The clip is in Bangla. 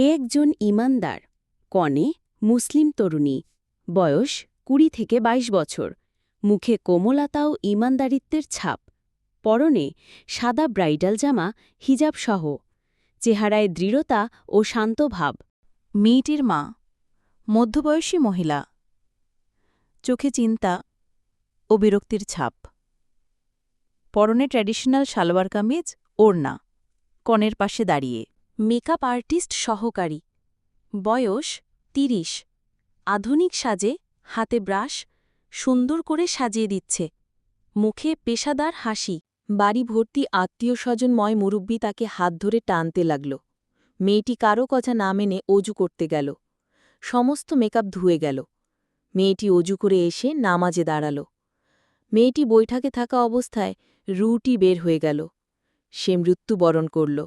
একজন ইমানদার কনে মুসলিম তরুণী বয়স ২০ থেকে ২২ বছর মুখে কোমলতা ও ইমানদারিত্বের ছাপ পরনে সাদা ব্রাইডাল জামা হিজাব সহ চেহারায় দৃঢ়তা ও শান্ত ভাব। মেয়েটির মা মধ্যবয়সী মহিলা, চোখে চিন্তা ও বিরক্তির ছাপ, পরনে ট্র্যাডিশনাল সালোয়ার কামিজ ওড়না, কনের পাশে দাঁড়িয়ে। মেকআপ আর্টিস্ট সহকারী বয়স ৩০ আধুনিক সাজে হাতে ব্রাশ সুন্দর করে সাজিয়ে দিচ্ছে মুখে পেশাদার হাসি। বাড়ি ভর্তি আত্মীয়স্বজনময় মুরব্বি তাকে হাত ধরে টানতে লাগল। মেয়েটি কারো কথা না মেনে অজু করতে গেল। সমস্ত মেকআপ ধুয়ে গেল। মেয়েটি অজু করে এসে নামাজে দাঁড়াল। মেয়েটি বৈঠকে থাকা অবস্থায় রুটি বের হয়ে গেল। সে মৃত্যুবরণ করল।